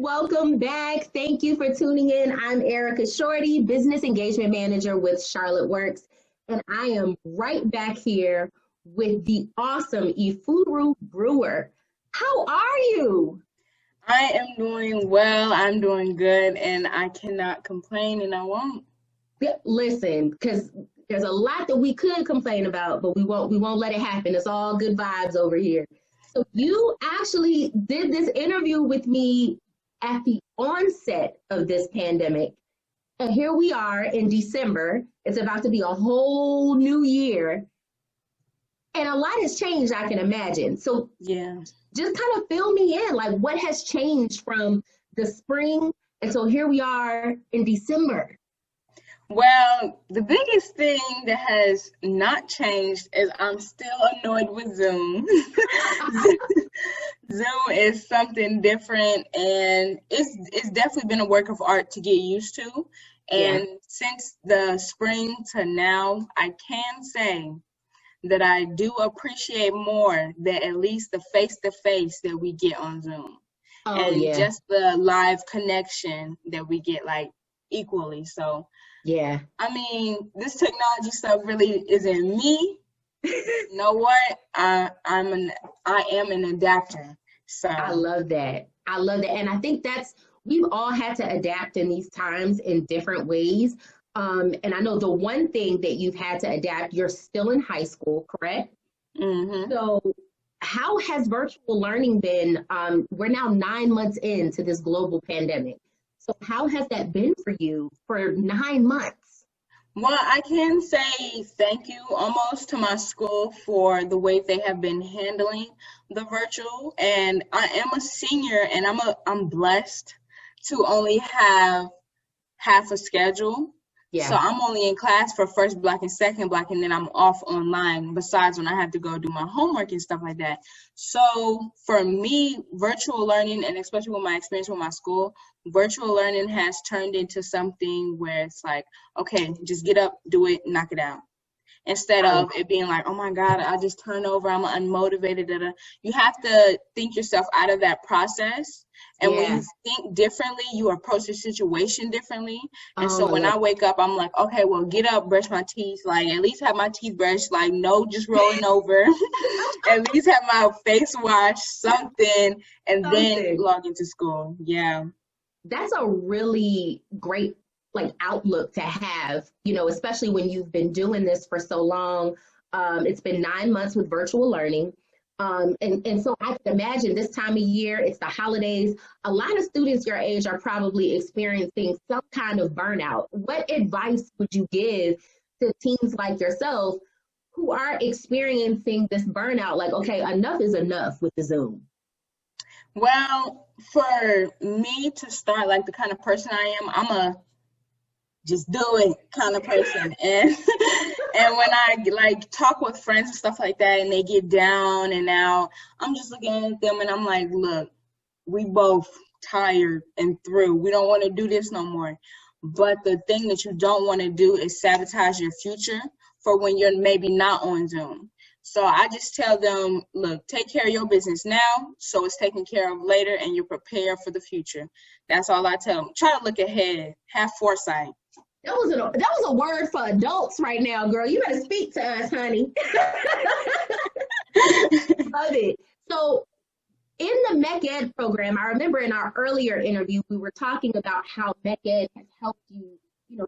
welcome back. Thank you for tuning in. I'm Erika Shorty, Business Engagement Manager with Charlotte Works, and I am right back here with the awesome Efuru Brewer. How are you? I am doing well. I'm doing good, and I cannot complain, and I won't. Listen, because there's a lot that we could complain about, but we won't let it happen. It's all good vibes over here. So you actually did this interview with me at the onset of this pandemic. And here we are in December. It's about to be a whole new year. And a lot has changed, I can imagine. So yeah, just kind of fill me in, like what has changed from the spring and so here we are in December. Well, the biggest thing that has not changed is I'm still annoyed with Zoom. Zoom is something different, and it's definitely been a work of art to get used to. And since the spring to now, I can say that I do appreciate more that at least the face-to-face that we get on Zoom. Just the live connection that we get, like, equally. So I mean, this technology stuff really isn't me. You know what? I am an adapter. So I love that. And I think we've all had to adapt in these times in different ways. And I know the one thing that you've had to adapt, you're still in high school, correct? Mm-hmm. So how has virtual learning been? We're now 9 months into this global pandemic. So how has that been for you for 9 months? Well, I can say thank you almost to my school for the way they have been handling the virtual. And I am a senior, and I'm blessed to only have half a schedule. Yeah. So I'm only in class for first block and second block, and then I'm off online besides when I have to go do my homework and stuff like that. So for me, virtual learning, and especially with my experience with my school, virtual learning has turned into something where it's like, okay, just get up, do it, knock it out. Instead of it being like, oh my God, I just turned over, I'm unmotivated. You have to think yourself out of that process. And when you think differently, you approach the situation differently. And so when I wake up, I'm like, okay, well, get up, brush my teeth, like at least have my teeth brushed, like no just rolling over. At least have my face washed, something, and then log into school. Yeah. That's a really great outlook to have, especially when you've been doing this for so long. It's been 9 months with virtual learning. And so I can imagine this time of year, it's the holidays. A lot of students your age are probably experiencing some kind of burnout. What advice would you give to teens like yourself who are experiencing this burnout? Like, okay, enough is enough with the Zoom. Well, for me to start, like the kind of person I am, I'm a just do it kind of person. And when I talk with friends and stuff like that and they get down and out, I'm just looking at them and I'm like, look, we both tired and through. We don't want to do this no more. But the thing that you don't want to do is sabotage your future for when you're maybe not on Zoom. So I just tell them, look, take care of your business now so it's taken care of later and you're prepared for the future. That's all I tell them. Try to look ahead, have foresight. That was a word for adults right now, girl. You better speak to us, honey. Love it. So in the MeckEd program, I remember in our earlier interview, we were talking about how MeckEd has helped you,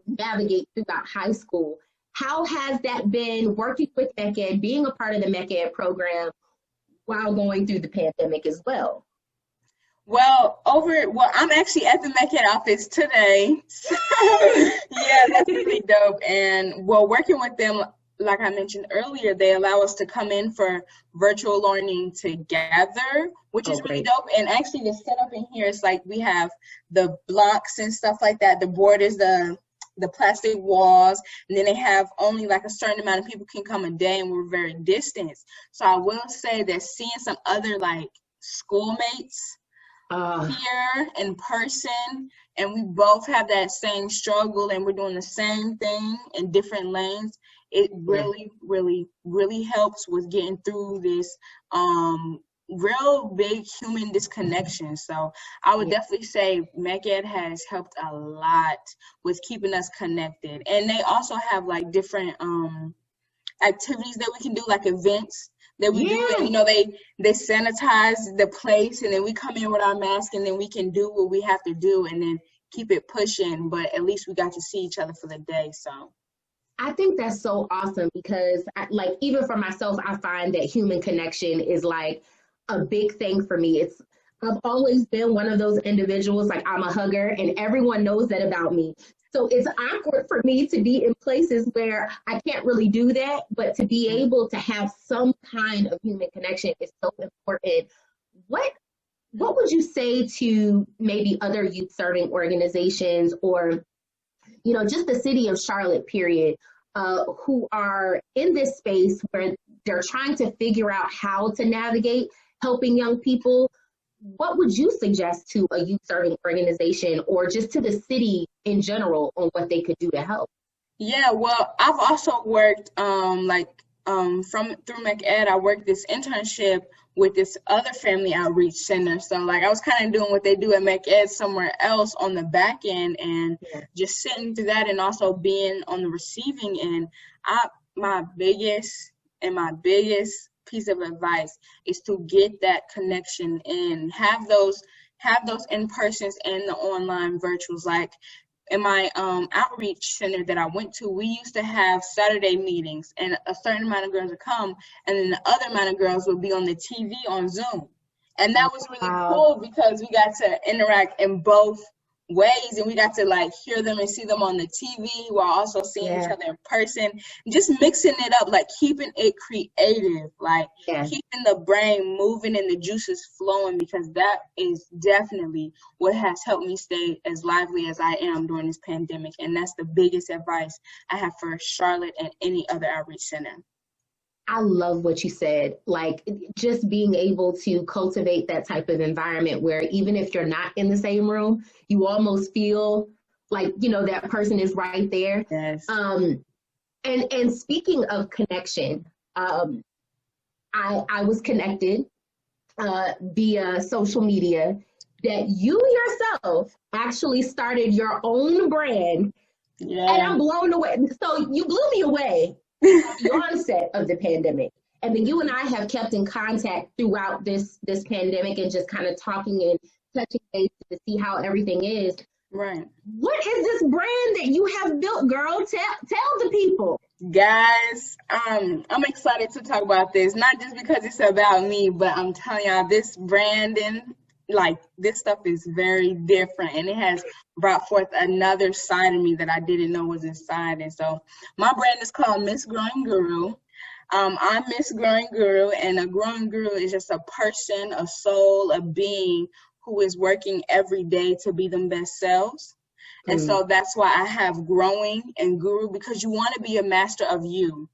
navigate throughout high school. How has that been working with MeckEd, being a part of the MeckEd program while going through the pandemic as well? Well, I'm actually at the MeckEd office today. Yeah, that's really dope. And working with them, like I mentioned earlier, they allow us to come in for virtual learning together, which is really dope. And actually the setup in here is like we have the blocks and stuff like that. The board is the plastic walls, and then they have only like a certain amount of people can come a day, and we're very distant. So I will say that seeing some other like schoolmates here in person, and we both have that same struggle and we're doing the same thing in different lanes, it really, really, really helps with getting through this real big human disconnection. So I would definitely say MeckEd has helped a lot with keeping us connected. And they also have like different activities that we can do, like events that we do, and they sanitize the place, and then we come in with our mask, and then we can do what we have to do, and then keep it pushing. But at least we got to see each other for the day. So I think that's so awesome because, like, even for myself, I find that human connection is like a big thing for me. I've always been one of those individuals, like I'm a hugger, and everyone knows that about me. So it's awkward for me to be in places where I can't really do that, but to be able to have some kind of human connection is so important. What would you say to maybe other youth serving organizations, or just the city of Charlotte, period, who are in this space where they're trying to figure out how to navigate helping young people? What would you suggest to a youth serving organization, or just to the city in general, on what they could do to help? Yeah, well, I've also worked through MeckEd. I worked this internship with this other family outreach center. So like I was kind of doing what they do at MeckEd somewhere else on the back end, and just sitting through that, and also being on the receiving end. My biggest piece of advice is to get that connection in, have those in-persons and the online virtuals. Like in my outreach center that I went to, we used to have Saturday meetings, and a certain amount of girls would come, and then the other amount of girls would be on the TV on Zoom. And that was really cool because we got to interact in both ways, and we got to like hear them and see them on the TV while also seeing each other in person, just mixing it up, like keeping it creative, like keeping the brain moving and the juices flowing, because that is definitely what has helped me stay as lively as I am during this pandemic. And that's the biggest advice I have for Charlotte and any other outreach center. I love what you said, like just being able to cultivate that type of environment where even if you're not in the same room, you almost feel like, that person is right there. Yes. And speaking of connection, I was connected via social media that you yourself actually started your own brand. And I'm blown away. So you blew me away the onset of the pandemic, and then you and I have kept in contact throughout this pandemic, and just kind of talking and touching base to see how everything is. Right. What is this brand that you have built, girl? Tell the people. Guys, I'm excited to talk about this, not just because it's about me, but I'm telling y'all, this branding, like this stuff is very different, and it has brought forth another side of me that I didn't know was inside. And so my brand is called Miss Growing Guru. I'm Miss Growing Guru, and a growing guru is just a person, a soul, a being who is working every day to be them best selves. And so that's why I have growing and guru, because you want to be a master of you.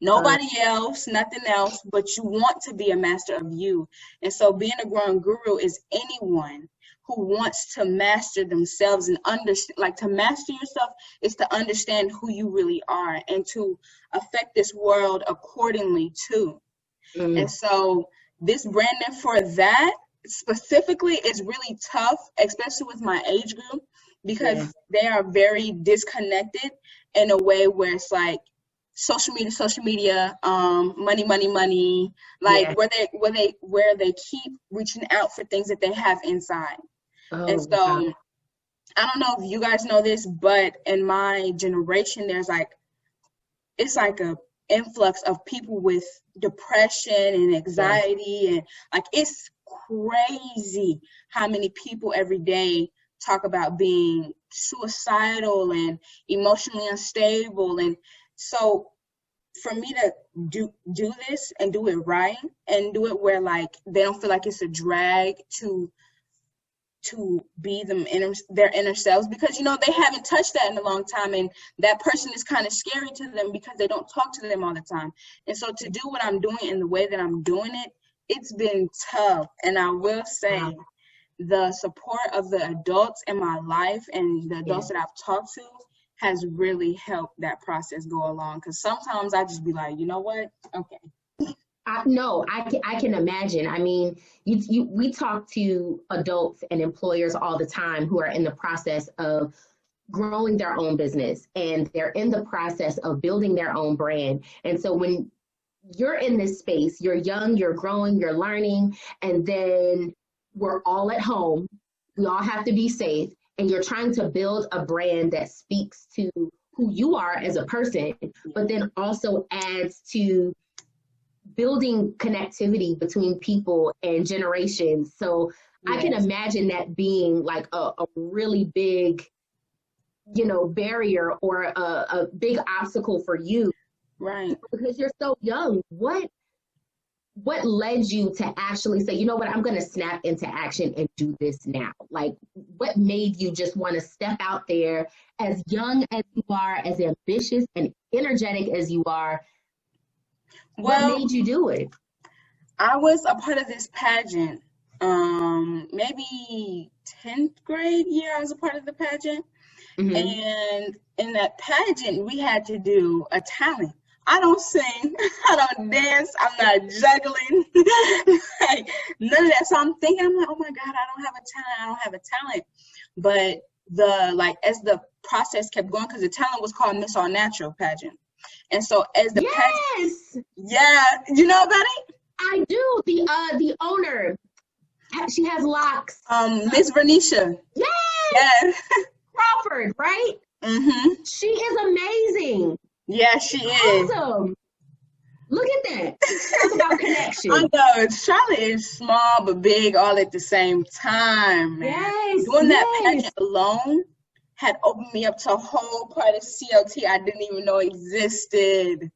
Nobody else, nothing else, but you want to be a master of you. And so being a growing guru is anyone who wants to master themselves and understand, like to master yourself is to understand who you really are and to affect this world accordingly too. And so this branding for that specifically is really tough, especially with my age group, because they are very disconnected in a way where it's like social media, money, like where they keep reaching out for things that they have inside. And so I don't know if you guys know this, but in my generation, it's like a influx of people with depression and anxiety, and like it's crazy how many people every day talk about being suicidal and emotionally unstable. And so for me to do this and do it right, and do it where like they don't feel like it's a drag to be their inner selves, because they haven't touched that in a long time, and that person is kind of scary to them because they don't talk to them all the time. And so to do what I'm doing in the way that I'm doing it, it's been tough. And I will say the support of the adults in my life and the adults that I've talked to has really helped that process go along, because sometimes I just be like, you know what, okay. I can imagine. I mean, we talk to adults and employers all the time who are in the process of growing their own business, and they're in the process of building their own brand. And so when you're in this space, you're young, you're growing, you're learning, and then we're all at home. We all have to be safe, and you're trying to build a brand that speaks to who you are as a person, but then also adds to building connectivity between people and generations. So I can imagine that being like a really big, barrier or a big obstacle for you. Right. Because you're so young. What led you to actually say, you know what, I'm going to snap into action and do this now? Like, what made you just want to step out there as young as you are, as ambitious and energetic as you are? What made you do it? I was a part of this pageant. Maybe 10th grade year, I was a part of the pageant. Mm-hmm. And in that pageant, we had to do a talent. I don't sing, I don't dance, I'm not juggling, like none of that. So I'm thinking, I'm like, oh my God, I don't have a talent. But as the process kept going, because the talent was called Miss All Natural pageant. And so as the pageant, yeah, you know about it? I do. The owner, she has locks. Miss Vernisha. Yes. Crawford, right? Mm-hmm. She is amazing. Yeah, she is. Awesome. Look at that. Talk about connection. I know. Charlotte is small but big all at the same time, man. Yes. Doing that pageant alone had opened me up to a whole part of CLT I didn't even know existed.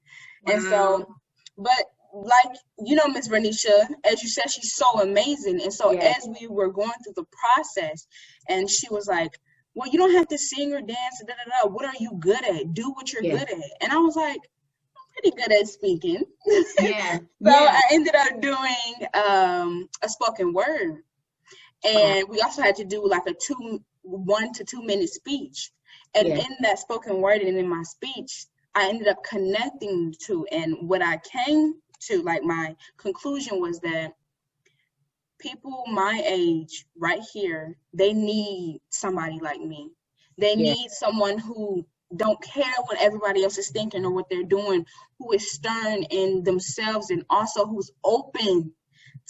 Wow. And so, but like, Miss Vernisha, as you said, she's so amazing. And so as we were going through the process, and she was like, well, you don't have to sing or dance, What are you good at? Do what you're good at. And I was like, I'm pretty good at speaking. Yeah. So I ended up doing a spoken word. And we also had to do like a 1 to 2 minute speech. And in that spoken word and in my speech, I ended up connecting to, and what I came to, like my conclusion was that people my age right here, they need somebody like me. They need someone who don't care what everybody else is thinking or what they're doing, who is stern in themselves and also who's open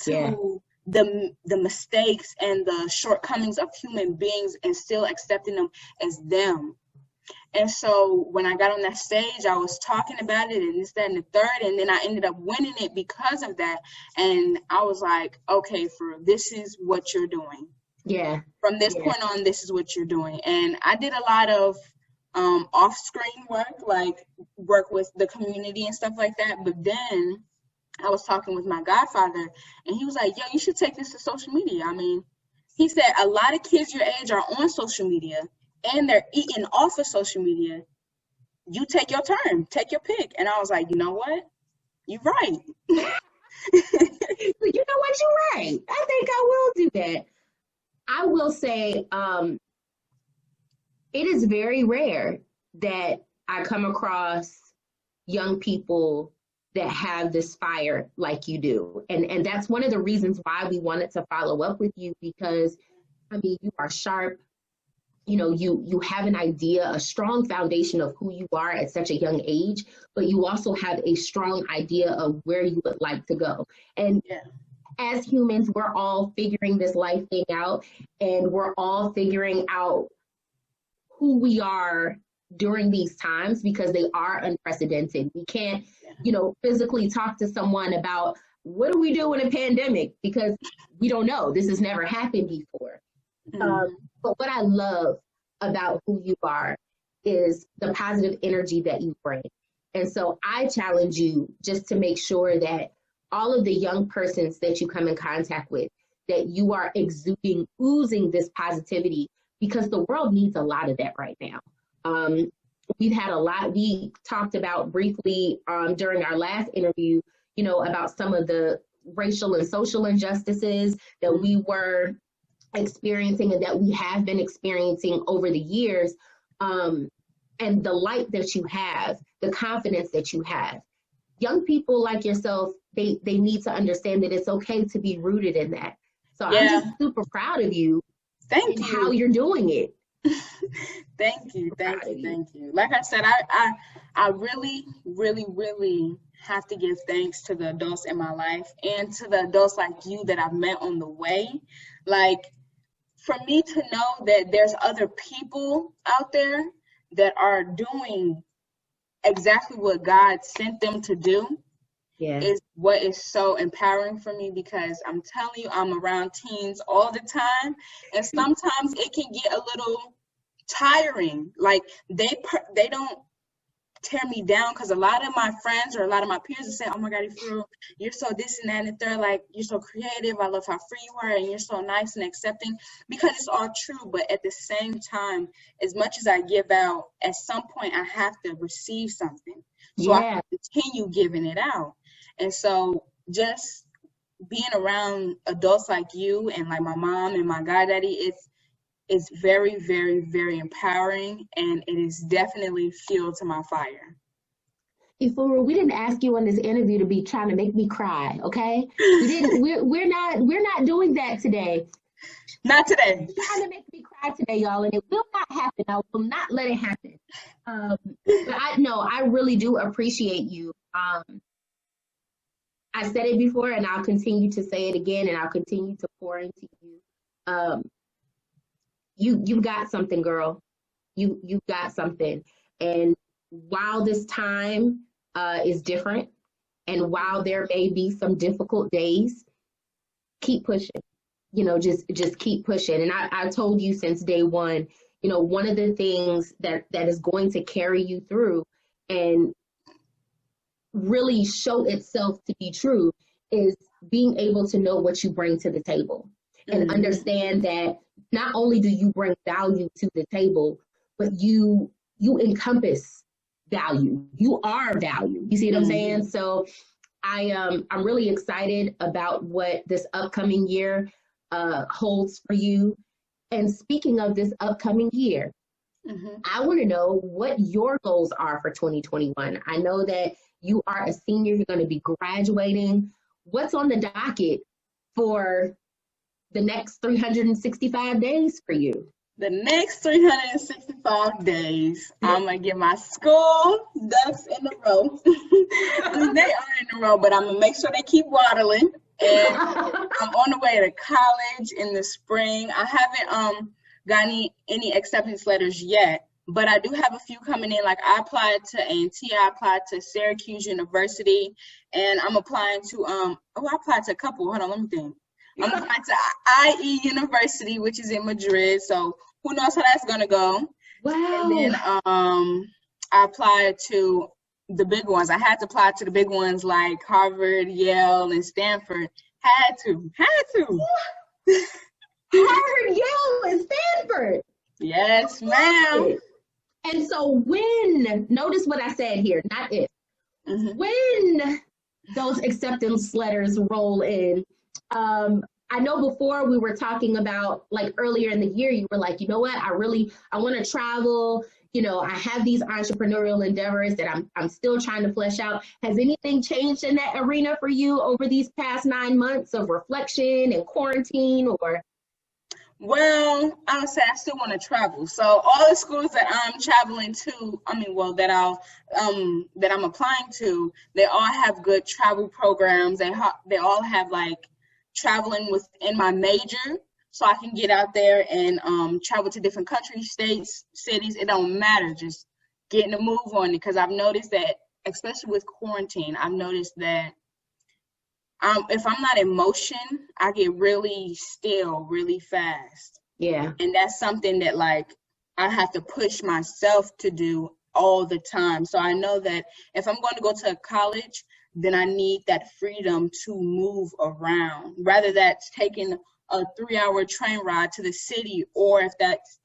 to the mistakes and the shortcomings of human beings and still accepting them as them. And so when I got on that stage, I was talking about it and this, that, and the third, and then I ended up winning it because of that. And I was like, okay, this is what you're doing. Yeah. From this point on, this is what you're doing. And I did a lot of off-screen work, like work with the community and stuff like that. But then I was talking with my godfather, and he was like, yo, you should take this to social media. I mean, he said a lot of kids your age are on social media, and they're eating off of social media. You take your turn, take your pick. And I was like, you know what? You're right. You know what? You're right. I think I will do that. I will say, it is very rare that I come across young people that have this fire like you do. And that's one of the reasons why we wanted to follow up with you, because, I mean, you are sharp. You have an idea, a strong foundation of who you are at such a young age, but you also have a strong idea of where you would like to go. And as humans, we're all figuring this life thing out, and we're all figuring out who we are during these times, because they are unprecedented. We can't, physically talk to someone about what do we do in a pandemic, because we don't know. This has never happened before. But what I love about who you are is the positive energy that you bring. And so I challenge you just to make sure that all of the young persons that you come in contact with, that you are oozing this positivity, because the world needs a lot of that right now. We've had a lot, we talked about briefly during our last interview, about some of the racial and social injustices that we were experiencing and that we have been experiencing over the years, and the light that you have, the confidence that you have. Young people like yourself they need to understand that it's okay to be rooted in that. So I'm Yeah. just super proud of you Thank and you. how you're doing it. Thank you. Like I said, I really, really, really have to give thanks to the adults in my life and to the adults like you that I've met on the way. Like, for me to know that there's other people out there that are doing exactly what God sent them to do is what is so empowering for me, because I'm telling you, I'm around teens all the time, and sometimes it can get a little tiring. Like, they don't tear me down, because a lot of my friends or a lot of my peers will say, oh my God, Efuru, you're so this and that and they're like, you're so creative, I love how free you are, and you're so nice and accepting, because it's all true. But at the same time, as much as I give out, at some point I have to receive something, so I can continue giving it out. And so just being around adults like you and like my mom and my goddaddy, it's very, very, very empowering, and it is definitely fuel to my fire. Efuru, we didn't ask you on this interview to be trying to make me cry, okay? We didn't. We're not doing that today. Not today. You're trying to make me cry today, y'all, and it will not happen. I will not let it happen. But I really do appreciate you. I said it before, and I'll continue to say it again, and I'll continue to pour into you. You got something, girl. You got something. And while this time is different, and while there may be some difficult days, keep pushing. Just keep pushing. And I told you since day one, one of the things that is going to carry you through and really show itself to be true is being able to know what you bring to the table and understand that not only do you bring value to the table, but you encompass value. You are value. You see what I'm saying? So I'm really excited about what this upcoming year holds for you. And speaking of this upcoming year, I want to know what your goals are for 2021. I know that you are a senior, you're going to be graduating. What's on the docket for the next 365 days for you? The next 365 days, I'm going to get my school ducks in a row. I mean, they are in a row, but I'm going to make sure they keep waddling. And I'm on the way to college in the spring. I haven't got any acceptance letters yet, but I do have a few coming in. Like, I applied to A&T, I applied to Syracuse University, and I'm applying to, I applied to a couple. Hold on, let me think. I'm applying to IE University, which is in Madrid. So who knows how that's going to go. Wow. And then I applied to the big ones. I had to apply to the big ones like Harvard, Yale, and Stanford. Had to. Harvard, Yale, and Stanford. Yes, ma'am. And so notice what I said here, not if, when those acceptance letters roll in, I know before we were talking about, like, earlier in the year, you were like, you know what, I want to travel. I have these entrepreneurial endeavors that I'm still trying to flesh out. Has anything changed in that arena for you over these past 9 months of reflection and quarantine, or? Well, I would say I still want to travel. So all the schools that I'm traveling to, that I'm applying to, they all have good travel programs. They all have, like, traveling within my major, so I can get out there and travel to different countries, states, cities. It don't matter, just getting a move on it. Because I've noticed that, especially with quarantine, I've noticed that if I'm not in motion, I get really still really fast. Yeah. And that's something that, like, I have to push myself to do all the time. So I know that if I'm going to go to college, then I need that freedom to move around, rather that's taking a 3-hour train ride to the city, or if that's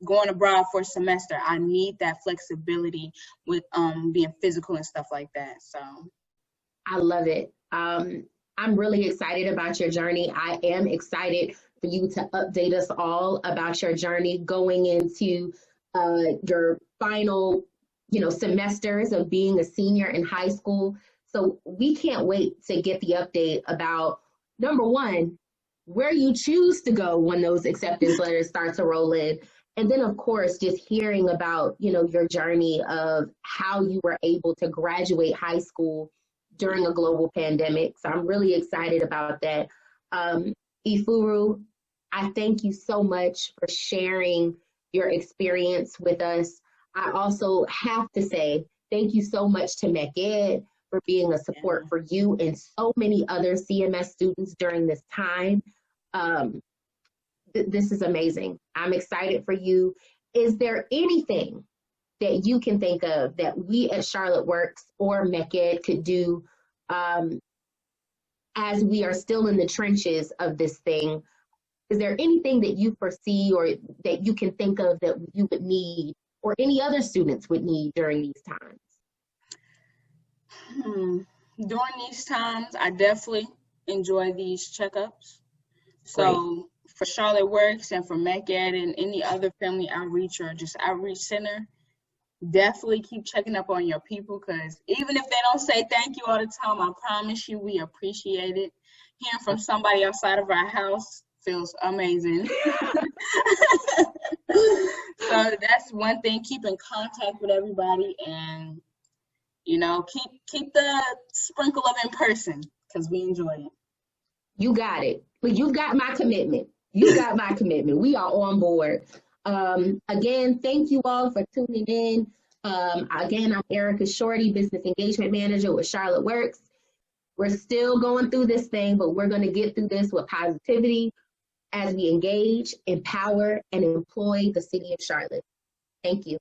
going abroad for a semester. I need that flexibility with being physical and stuff like that. So I love it. I'm really excited about your journey. I am excited for you to update us all about your journey going into your final, semesters of being a senior in high school. So we can't wait to get the update about, number one, where you choose to go when those acceptance letters start to roll in. And then, of course, just hearing about, your journey of how you were able to graduate high school during a global pandemic. So I'm really excited about that. Efuru, I thank you so much for sharing your experience with us. I also have to say thank you so much to MeckEd for being a support for you and so many other CMS students during this time. This is amazing. I'm excited for you. Is there anything that you can think of that we at Charlotte Works or MeckEd could do as we are still in the trenches of this thing? Is there anything that you foresee or that you can think of that you would need or any other students would need during these times? During these times, I definitely enjoy these checkups. So for Charlotte Works and for MeckEd and any other family outreach or just outreach center, definitely keep checking up on your people, because even if they don't say thank you all the time, I promise you we appreciate it. Hearing from somebody outside of our house feels amazing. So that's one thing. Keep in contact with everybody, and keep the sprinkle of in person, because we enjoy it. You got it. But you got my commitment. You got my commitment. We are on board. Again, thank you all for tuning in. Again, I'm Erika Shorty, Business Engagement Manager with Charlotte Works. We're still going through this thing, but we're going to get through this with positivity as we engage, empower, and employ the city of Charlotte. Thank you.